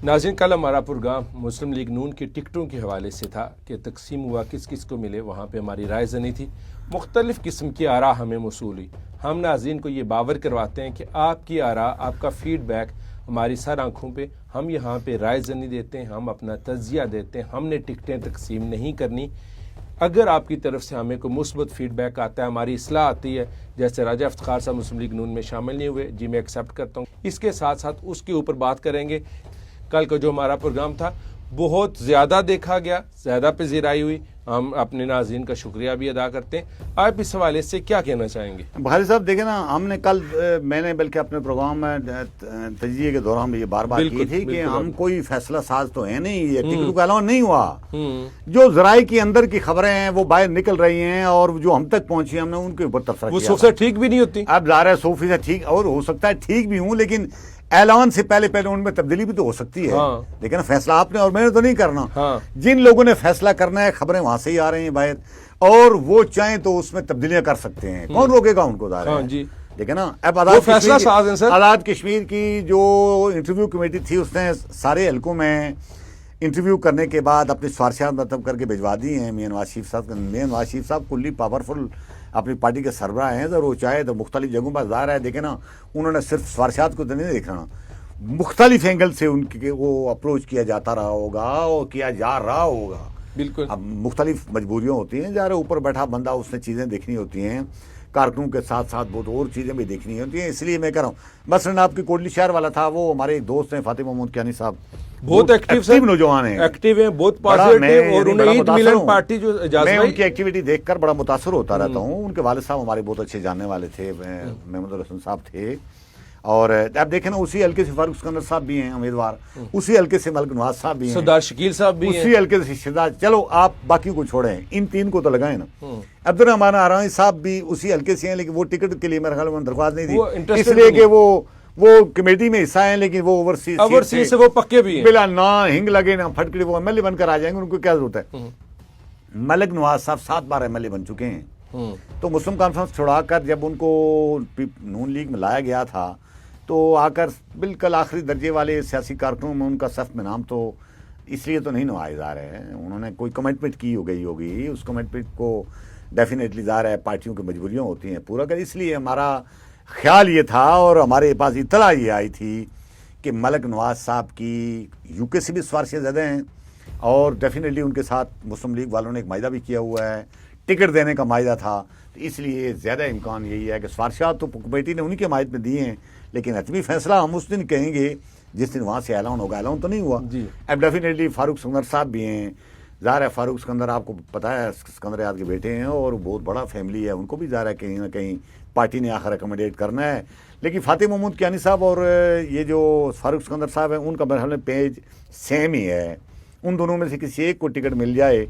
ناظرین، کل ہمارا پروگرام مسلم لیگ نون کی ٹکٹوں کے حوالے سے تھا کہ تقسیم ہوا کس کس کو ملے. وہاں پہ ہماری رائے زنی تھی، مختلف قسم کی آراء ہمیں موصول ہوئی. ہم ناظرین کو یہ باور کرواتے ہیں کہ آپ کی آراء، آپ کا فیڈ بیک ہماری سر آنکھوں پہ، ہم یہاں پہ رائے زنی دیتے ہیں، ہم اپنا تجزیہ دیتے ہیں. ہم نے ٹکٹیں تقسیم نہیں کرنی. اگر آپ کی طرف سے ہمیں کوئی مثبت فیڈ بیک آتا ہے، ہماری اصلاح آتی ہے، جیسے راجہ افتخار صاحب مسلم لیگ نون میں شامل نہیں ہوئے، جی میں ایکسیپٹ کرتا ہوں. اس کے ساتھ ساتھ اس کے اوپر بات کریں گے. کل کا جو ہمارا پروگرام تھا بہت زیادہ دیکھا گیا، زیادہ پذیرائی ہوئی. ہم اپنے ناظرین کا شکریہ بھی ادا کرتے ہیں. آپ اس حوالے سے کیا کہنا چاہیں گے؟ بھاری صاحب دیکھیں نا، ہم نے کل میں نے بلکہ اپنے پروگرام میں تجزیے کے دوران میں یہ بار بار کی تھی کہ ہم کوئی فیصلہ ساز تو ہے نہیں، یہ ٹکٹوں کا اعلان نہیں ہوا. جو ذرائع کے اندر کی خبریں ہیں وہ باہر نکل رہی ہیں اور جو ہم تک پہنچی ہم نے ان کے اوپر تبصرہ کیا. وہ 100% ٹھیک بھی نہیں ہوتی. اب ظاہر ہے 100% ٹھیک، اور ہو سکتا ہے ٹھیک بھی ہوں، لیکن اعلان سے پہلے ان میں تبدیلی بھی تو ہو سکتی ہے. لیکن فیصلہ آپ نے اور میں نے تو نہیں کرنا. جن لوگوں نے فیصلہ کرنا ہے خبریں وہاں سے ہی آ رہی ہیں باہر، اور وہ چاہیں تو اس میں تبدیلیاں کر سکتے ہیں. کون روکے گا ان کو؟ لیکن نا اب آزاد کشمیر کی جو انٹرویو کمیٹی تھی اس نے سارے حلقوں میں انٹرویو کرنے کے بعد اپنی سفارشات مرتب کر کے بھجوا دی ہیں میاں نواز شریف صاحب. میاں نواز شریف صاحب کلی پاورفل اپنی پارٹی کے سربراہ ہیں، اگر وہ چاہے تو مختلف جگہوں پر ظاہر ہے. دیکھیں نا، انہوں نے صرف سفارشات کو تو نہیں دیکھنا، مختلف اینگل سے ان کے وہ اپروچ کیا جاتا رہا ہوگا اور کیا جا رہا ہوگا. بالکل. اب مختلف مجبوریاں ہوتی ہیں، ظاہر اوپر بیٹھا بندہ اس نے چیزیں دیکھنی ہوتی ہیں، کارکنوں کے ساتھ ساتھ بہت اور چیزیں بھی دیکھنی ہوتی ہیں. اس لیے میں کہہ رہا ہوں، مثلاً آپ کی کوٹلی شہر والا تھا، وہ ہمارے ایک دوست ہیں فاتح محمود کیانی صاحب، بہت ایکٹیو نوجوان ہیں، ایکٹیو ہیں، بہت پازیٹیو، اور انہیں عید ملن پارٹی جو میں ان کی ایکٹیویٹی دیکھ کر بڑا متاثر ہوتا رہتا ہوں. ان کے والد صاحب ہمارے بہت اچھے جاننے والے تھے، محمد الحسن صاحب تھے. اور اب دیکھیں نا، اسی حلقے سے فاروق سکندر صاحب بھی ہیں امیدوار، اسی حلقے سے ملک نواز صاحب بھی ہیں، سردار شکیل صاحب بھی ہیں، اسی حلقے سے شہزاد. چلو آپ باقیوں کو چھوڑیں، ان تین کو تو لگائیں نا. عبدالرحمان آرانی صاحب بھی اسی حلقے سے ہیں، لیکن وہ ٹکٹ کے لیے میرے خیال میں درخواست نہیں تھی، اس لیے کہ وہ کمیٹی میں حصہ ہیں، لیکن وہ اوورسیز سے وہ پکے بھی ہیں، بلا نہ ہنگ لگے نہ پھٹکڑی، وہ ایم ایل اے بن کر آ جائیں گے، ان کو کیا ضرورت ہے. ملک نواز صاحب 7 بار ایم ایل اے بن چکے ہیں. تو مسلم کانفرنس چھوڑا کر جب ان کو نون لیگ میں لایا گیا تھا تو آ کر بالکل آخری درجے والے سیاسی کارکنوں میں ان کا صف میں نام تو اس لیے تو نہیں نمایاں ظاہر ہے. انہوں نے کوئی کمٹمنٹ کی ہوگی، اس کمٹمنٹ کو ڈیفینیٹلی ظاہر ہے پارٹیوں کی مجبوریاں ہوتی ہیں پورا کر. اس لیے ہمارا خیال یہ تھا اور ہمارے پاس اطلاع یہ آئی تھی کہ ملک نواز صاحب کی یو کے سے بھی سفارشیں زیادہ ہیں، اور ڈیفینیٹلی ان کے ساتھ مسلم لیگ والوں نے ایک معاہدہ بھی کیا ہوا ہے، ٹکٹ دینے کا معاہدہ تھا. تو اس لیے زیادہ امکان یہی ہے کہ سفارشات تو کمیٹی نے انہی کے معاہدے میں دی ہیں، لیکن حتمی فیصلہ ہم اس دن کہیں گے جس دن وہاں سے اعلان ہوگا. اعلان تو نہیں ہوا. اب ڈیفینیٹلی فاروق سکندر صاحب بھی ہیں. ظاہر ہے فاروق سکندر آپ کو پتہ ہے سکندر یاد کے بیٹے ہیں اور بہت بڑا فیملی ہے، ان کو بھی ظاہر ہے کہیں نہ کہیں پارٹی نے آخر اکموڈیٹ کرنا ہے. لیکن فاتح محمود کیانی صاحب اور یہ جو فاروق سکندر صاحب ہیں ان کا میرے پیج سیم ہی ہے. ان دونوں میں سے کسی ایک کو ٹکٹ مل جائے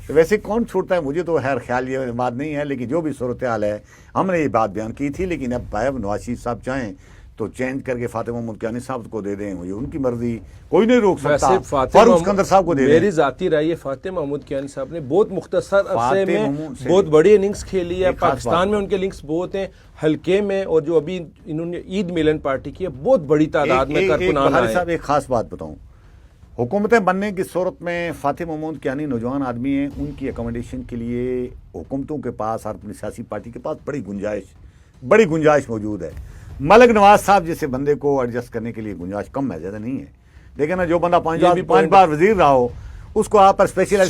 ویسے کون چھوڑتا ہے، مجھے تو خیر خیال یہ بات نہیں ہے، لیکن جو بھی صورتحال ہے ہم نے یہ بات بیان کی تھی. لیکن اب بھائی نواز شریف صاحب چاہیں تو چینج کر کے فاتح محمود کیانی صاحب کو دے دیں، ان کی مرضی، کوئی نہیں روک سکتا. فاروق سکندر صاحب کو دے دیں. میری ذاتی رائے ہے فاتح محمود کیانی صاحب نے بہت مختصر عرصے میں بہت بڑی اننگز کھیلی ہے. پاکستان میں ان کے لنکس بہت ہیں، حلقے میں، اور جو ابھی انہوں نے عید ملن پارٹی کی ہے بہت بڑی تعداد میں کارکنان آئے. صاحب ایک خاص بات بتاؤں، حکومتیں بننے کی صورت میں فاتح محمود کیانی نوجوان آدمی ہیں، ان کی اکوموڈیشن کے لیے حکومتوں کے پاس اور اپنی سیاسی پارٹی کے پاس بڑی گنجائش موجود ہے. ملک نواز صاحب جیسے بندے کو ایڈجسٹ کرنے کے لیے گنجائش کم ہے، زیادہ نہیں ہے. دیکھیں نا، جو بندہ 5 بار وزیر رہا ہو اس کو آپ پر اسپیشل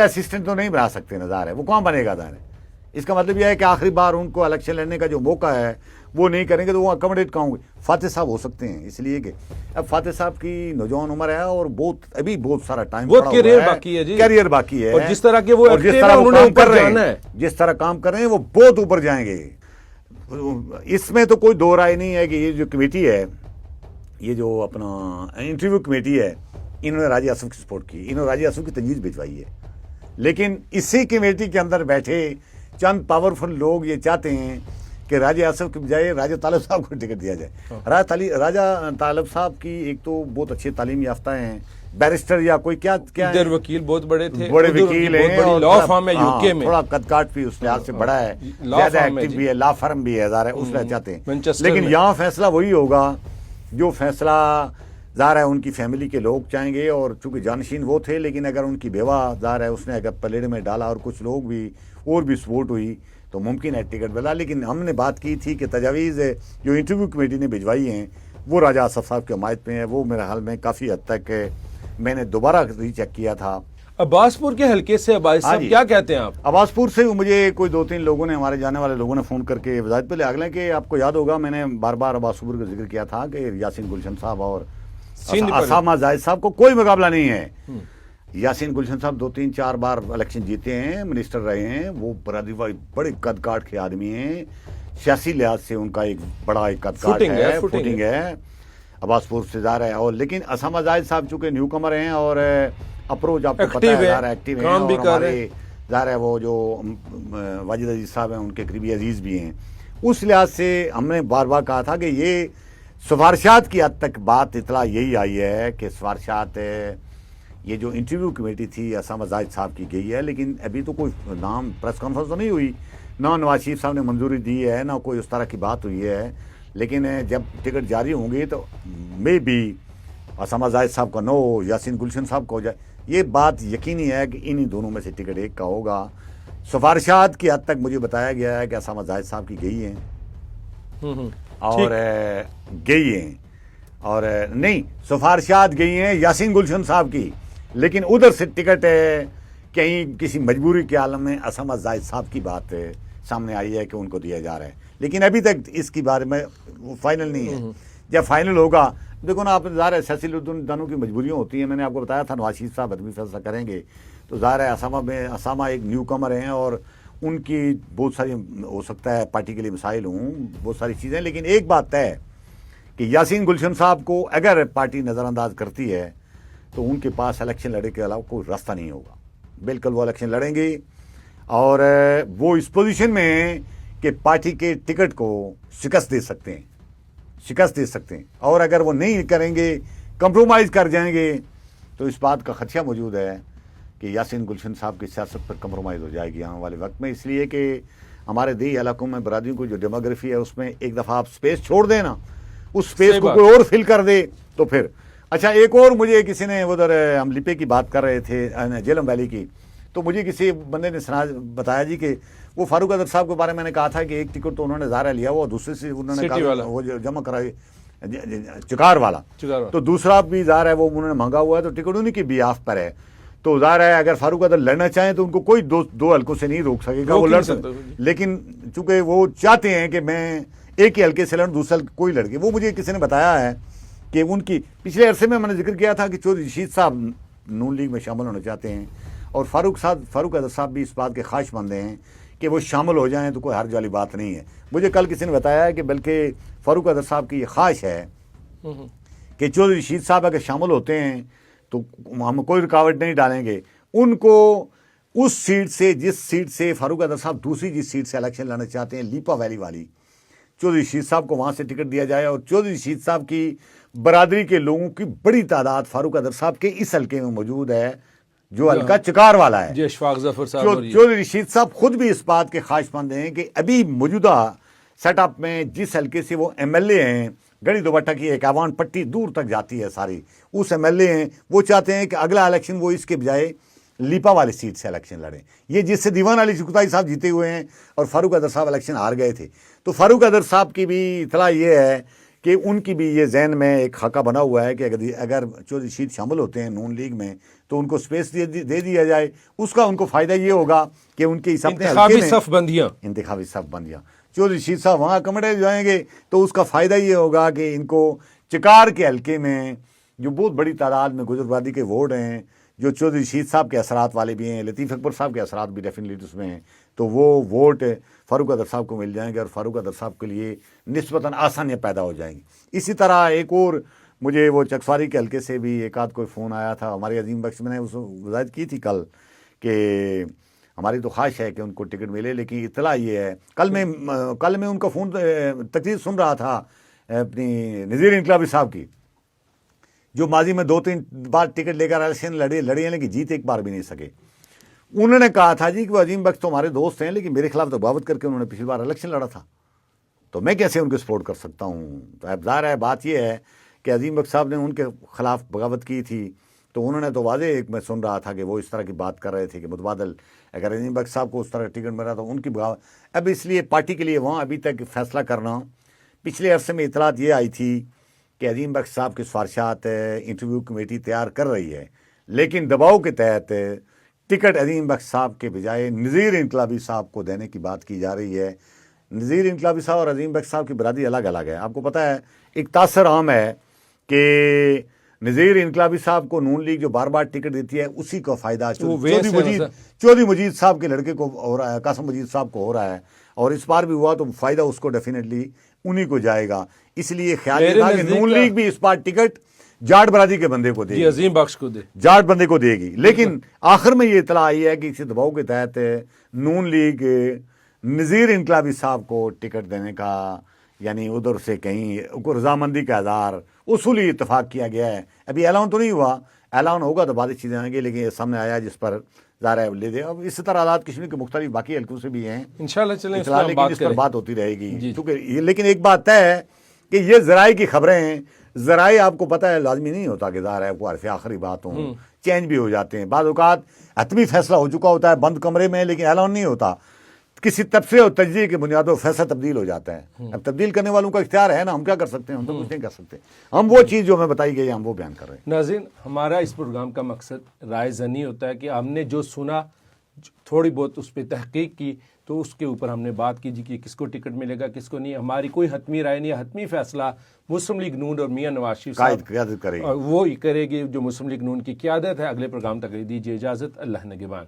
اسسٹنٹ تو نہیں بنا سکتے. نظر ہے وہ کون بنے گا؟ ظاہر ہے اس کا مطلب یہ ہے کہ آخری بار ان کو الیکشن لڑنے کا جو موقع ہے وہ نہیں کریں گے تو وہ اکوموڈیٹ کہاں گے؟ فاتح صاحب ہو سکتے ہیں، اس لیے کہ اب فاتح صاحب کی نوجوان عمر ہے اور ابھی بہت سارا ٹائم، بہت کیریئر باقی ہے، اور جس طرح کے وہ جس طرح کام کر رہے ہیں وہ بہت اوپر جائیں گے. اس میں تو کوئی دو رائے نہیں ہے کہ یہ جو کمیٹی ہے، یہ جو اپنا انٹرویو کمیٹی ہے، انہوں نے راجہ آصف کی سپورٹ کی، انہوں نے راجہ آصف کی تجویز بھجوائی ہے. لیکن اسی کمیٹی کے اندر بیٹھے چند پاورفل لوگ یہ چاہتے ہیں کہ راجہ آصف کے بجائے راجہ طالب صاحب کو ٹکٹ دیا جائے. راجہ طالب صاحب کی ایک تو بہت اچھے تعلیم یافتہ ہیں، بیرسٹر یا کوئی کیا وکیل بہت بڑے تھے، بڑے وکیل ہیں، لا فرم ہے یو کے میں، تھوڑا قد کاٹ بھی اس لحاظ سے بڑا ہے، زیادہ ایکٹیو بھی ہے، لا فرم بھی ہے، اس لیے چاہتے ہیں. لیکن یہاں فیصلہ وہی ہوگا جو فیصلہ ظاہر ہے ان کی فیملی کے لوگ چاہیں گے، اور چونکہ جانشین وہ تھے، لیکن اگر ان کی بیوہ ظاہر ہے اس نے اگر پلیٹ میں ڈالا اور کچھ لوگ بھی اور بھی سپورٹ ہوئی تو ممکن ہے ٹکٹ ملا. لیکن ہم نے بات کی تھی کہ تجاویز جو انٹرویو کمیٹی نے بھجوائی ہیں وہ راجہ آصف صاحب کی حمایت میں ہے. وہ میرے حال میں کافی حد تک میں نے دوبارہ ری چیک کیا تھا. عباس پور کے حلقے سے عباس صاحب کیا کہتے ہیں آپ؟ عباس پور سے مجھے کوئی 2-3 لوگوں نے، ہمارے جانے والے لوگوں نے فون کر کے وضاحت پہ لے اگلے کہ آپ کو یاد ہوگا میں نے بار بار عباس پور کا ذکر کیا تھا کہ یاسین گلشن صاحب اور اسامہ زاہد صاحب کو کوئی مقابلہ نہیں ہے. یاسین گلشن صاحب 2-3-4 بار الیکشن جیتے ہیں، منسٹر رہے ہیں، وہ برادری بڑے قد کاٹ کے آدمی ہیں، سیاسی لحاظ سے ان کا ایک بڑا ایک قد کاٹ ہے، فوٹنگ ہے. عباس پور سے ظاہر ہے. اور لیکن اسامہ زاہد صاحب چونکہ نیو کمر ہیں اور اپروچ آپ کو پتہ ہے ظاہر ایکٹیو ہیں، اور ہمارے ظاہر ہے وہ جو واجد عزیز صاحب ہیں ان کے قریبی عزیز بھی ہیں. اس لحاظ سے ہم نے بار بار کہا تھا کہ یہ سفارشات کی حد تک بات اطلاع یہی آئی ہے کہ سفارشات یہ جو انٹرویو کمیٹی تھی اسامہ زاہد صاحب کی گئی ہے، لیکن ابھی تو کوئی نام پریس کانفرنس تو نہیں ہوئی، نہ نواز شریف صاحب نے منظوری دی ہے، نہ کوئی اس طرح کی بات ہوئی ہے. لیکن جب ٹکٹ جاری ہوں گی تو مے بی اسامہ زاہد صاحب کا نو، یاسین گلشن صاحب کا ہو جائے. یہ بات یقینی ہے کہ انہی دونوں میں سے ٹکٹ ایک کا ہوگا. سفارشات کی حد تک مجھے بتایا گیا ہے کہ اسامہ زاہد صاحب کی گئی ہیں اور گئی ہیں، اور نہیں سفارشات گئی ہیں یاسین گلشن صاحب کی، لیکن ادھر سے ٹکٹ کہیں کسی مجبوری کے عالم میں اسامہ زاہد صاحب کی بات سامنے آئی ہے کہ ان کو دیا جا رہا ہے. لیکن ابھی تک اس کی بارے میں وہ فائنل نہیں ہے. جب فائنل ہوگا دیکھو نا، آپ ظاہر ہے سیاسی دانوں کی مجبوریاں ہوتی ہیں. میں نے آپ کو بتایا تھا نواز شریف صاحب حتمی فیصلہ کریں گے تو ظاہر ہے اسامہ ایک نیو کمر ہیں اور ان کی بہت ساری ہو سکتا ہے پارٹی کے لیے مسائل ہوں، بہت ساری چیزیں. لیکن ایک بات ہے کہ یاسین گلشن صاحب کو اگر پارٹی نظر انداز کرتی ہے تو ان کے پاس الیکشن لڑے کے علاوہ کوئی راستہ نہیں ہوگا. بالکل وہ الیکشن لڑیں گے اور وہ اس پوزیشن میں ہیں کہ پارٹی کے ٹکٹ کو شکست دے سکتے ہیں. اور اگر وہ نہیں کریں گے، کمپرومائز کر جائیں گے، تو اس بات کا خدشہ موجود ہے کہ یاسین گلشن صاحب کی سیاست پر کمپرومائز ہو جائے گی آنے والے وقت میں. اس لیے کہ ہمارے دیہی علاقوں میں برادریوں کو جو ڈیموگرافی ہے اس میں ایک دفعہ آپ سپیس چھوڑ دیں نا، اس سپیس کو کوئی اور فل کر دے تو پھر اچھا. ایک اور مجھے کسی نے ادھر ہم لپے کی بات کر رہے تھے جیلم ویلی کی، تو مجھے کسی بندے نے بتایا جی کہ وہ فاروق اظہر صاحب کے بارے میں نے کہا تھا کہ ایک ٹکٹ تو انہوں نے ظاہر لیا، وہ دوسرے سے انہوں نے کہا وہ جمع کرائی چکار والا، تو دوسرا بھی ظاہر ہے وہ انہوں نے مانگا ہوا ہے، تو ٹکٹ انہیں کی بیاف پر ہے. تو ظاہر ہے اگر فاروق اظہر لڑنا چاہیں تو ان کو کوئی دو حلقوں سے نہیں روک سکے گا، وہ لڑ سکتے. لیکن چونکہ وہ چاہتے ہیں کہ میں ایک ہی حلقے سے لڑوں، دوسرا کوئی لڑکے. وہ مجھے کسی نے بتایا ہے کہ ان کی پچھلے عرصے میں نے ذکر کیا تھا کہ چودھری رشید صاحب نون لیگ میں شامل ہونا چاہتے ہیں، اور فاروق اظہر صاحب بھی اس بات کے خواہش مند ہیں کہ وہ شامل ہو جائیں، تو کوئی حرج والی بات نہیں ہے. مجھے کل کسی نے بتایا ہے کہ بلکہ فاروق اظہر صاحب کی یہ خواہش ہے کہ چودھری رشید صاحب اگر شامل ہوتے ہیں تو ہم کوئی رکاوٹ نہیں ڈالیں گے. ان کو اس سیٹ سے، جس سیٹ سے فاروق اظہر صاحب دوسری جس سیٹ سے الیکشن لڑنا چاہتے ہیں لیپا ویلی والی، چودھری رشید صاحب کو وہاں سے ٹکٹ دیا جائے. اور چودھری رشید صاحب کی برادری کے لوگوں کی بڑی تعداد فاروق اظہر صاحب کے اس حلقے میں موجود ہے جو حلقہ چکار والا ہے. اشفاق ظفر صاحب، چودھری رشید صاحب خود بھی اس بات کے خواہش مند ہیں کہ ابھی موجودہ سیٹ اپ میں جس حلقے سے وہ ایم ایل اے ہیں، گڑی دوبٹہ کی ایک ایوان پٹی دور تک جاتی ہے ساری، اس ایم ایل اے ہیں، وہ چاہتے ہیں کہ اگلا الیکشن وہ اس کے بجائے لیپا والی سیٹ سے الیکشن لڑیں. یہ جس سے دیوان علی چغتائی صاحب جیتے ہوئے ہیں اور فاروق اظہر صاحب الیکشن ہار گئے تھے. تو فاروق اظہر صاحب کی بھی اطلاع یہ ہے کہ ان کی بھی یہ ذہن میں ایک خاکہ بنا ہوا ہے کہ اگر چودھری رشید شامل ہوتے ہیں نون لیگ میں تو ان کو سپیس دے دیا جائے. اس کا ان کو فائدہ یہ ہوگا کہ ان کے انتخابی صف بندیاں چودھری رشید صاحب وہاں اکموڈیٹ جائیں گے تو اس کا فائدہ یہ ہوگا کہ ان کو چکار کے حلقے میں جو بہت بڑی تعداد میں گجر برادری کے ووٹ ہیں، جو چودھری رشید صاحب کے اثرات والے بھی ہیں، لطیف اکبر صاحب کے اثرات بھی ڈیفینیٹلی اس میں ہیں، تو وہ ووٹ فاروق اظہر صاحب کو مل جائیں گے اور فاروق اظہر صاحب کے لیے نسبتاً آسانیاں پیدا ہو جائیں گی. اسی طرح ایک اور مجھے وہ چکسواری کے حلقے سے بھی ایک آدھ کوئی فون آیا تھا. ہمارے عظیم بخش میں نے اس وضاحت کی تھی کل کہ ہماری تو خواہش ہے کہ ان کو ٹکٹ ملے، لیکن اطلاع یہ ہے کل میں ان کا فون تقریر سن رہا تھا اپنی نذیر انقلابی صاحب کی، جو ماضی میں 2-3 بار ٹکٹ لے کر الیکشن لڑے ہیں لیکن جیت ایک بار بھی نہیں سکے. انہوں نے کہا تھا جی کہ وہ عظیم بخش تو ہمارے دوست ہیں، لیکن میرے خلاف تو بغاوت کر کے انہوں نے پچھلی بار الیکشن لڑا تھا، تو میں کیسے ان کو سپورٹ کر سکتا ہوں. تو اب ظاہر ہے بات یہ ہے کہ عظیم بخش صاحب نے ان کے خلاف بغاوت کی تھی، تو انہوں نے تو واضح ایک میں سن رہا تھا کہ وہ اس طرح کی بات کر رہے تھے کہ متبادل اگر عظیم بخش صاحب کو اس طرح ٹکٹ ملا تو ان کی بغاوت. اب اس لیے پارٹی کے لیے وہاں ابھی تک فیصلہ کرنا، پچھلے عرصے میں اطلاعات یہ آئی تھی کہ عظیم بخش صاحب کی سفارشات انٹرویو کمیٹی تیار کر رہی ہے، لیکن دباؤ کے تحت ٹکٹ عظیم بخش صاحب کے بجائے نذیر انقلابی صاحب کو دینے کی بات کی جا رہی ہے. نذیر انقلابی صاحب اور عظیم بخش صاحب کی برادری الگ الگ ہے. آپ کو پتہ ہے ایک تاثر عام ہے کہ نذیر انقلابی صاحب کو نون لیگ جو بار بار ٹکٹ دیتی ہے اسی کو فائدہ چودھری مجید صاحب کے لڑکے کو ہو رہا ہے، قاسم مجید صاحب کو ہو رہا ہے، اور اس بار بھی ہوا تو فائدہ اس کو ڈیفینیٹلی انہی کو جائے گا. اس لیے خیال یہ تھا کہ نون لیگ بھی اس بار ٹکٹ جاٹ برادری کے بندے کو دے گی، عظیم بخش کو دے، جاٹ بندے کو دے گی. لیکن آخر میں یہ اطلاع آئی ہے کہ اسی دباؤ کے تحت نون لیگ نذیر انقلابی صاحب کو ٹکٹ دینے کا یعنی ادھر سے کہیں کو رضامندی کا اظہار اصولی اتفاق کیا گیا ہے. ابھی اعلان تو نہیں ہوا، اعلان ہوگا تو بعد چیزیں آئیں گی، لیکن یہ سامنے آیا جس پر ظاہر ہے لے دے. اب اسی طرح حالات کشمیر کے مختلف باقی حلقوں سے بھی ہیں انشاءاللہ چلیں لیکن اس پر بات ہوتی رہے گی. کیونکہ لیکن ایک بات طے ہے کہ یہ ذرائع کی خبریں ہیں. ذرائع آپ کو پتہ ہے لازمی نہیں ہوتا کہ ظاہر ہے وہ حرف آخری بات ہوں، چینج بھی ہو جاتے ہیں. بعض اوقات حتمی فیصلہ ہو چکا ہوتا ہے بند کمرے میں لیکن اعلان نہیں ہوتا، کسی تبصرے اور تجزیے کی بنیاد پر فیصلہ تبدیل ہو جاتا ہے. اب تبدیل کرنے والوں کا اختیار ہے نا، ہم کیا کر سکتے ہیں؟ ہم تو کچھ نہیں کر سکتے. ہم وہ چیز جو ہمیں بتائی گئی ہم وہ بیان کر رہے ہیں. ناظرین، ہمارا اس پروگرام کا مقصد رائے زنی ہوتا ہے کہ ہم نے جو سنا تھوڑی بہت اس پہ تحقیق کی تو اس کے اوپر ہم نے بات کی جی کہ کس کو ٹکٹ ملے گا کس کو نہیں. ہماری کوئی حتمی رائے نہیں، حتمی فیصلہ مسلم لیگ نون اور میاں نواز شریف صاحب قیادت کرے گی، اور وہ کرے گی جو مسلم لیگ نون کی قیادت ہے. اگلے پروگرام تک دیجیے اجازت. اللہ نگہبان.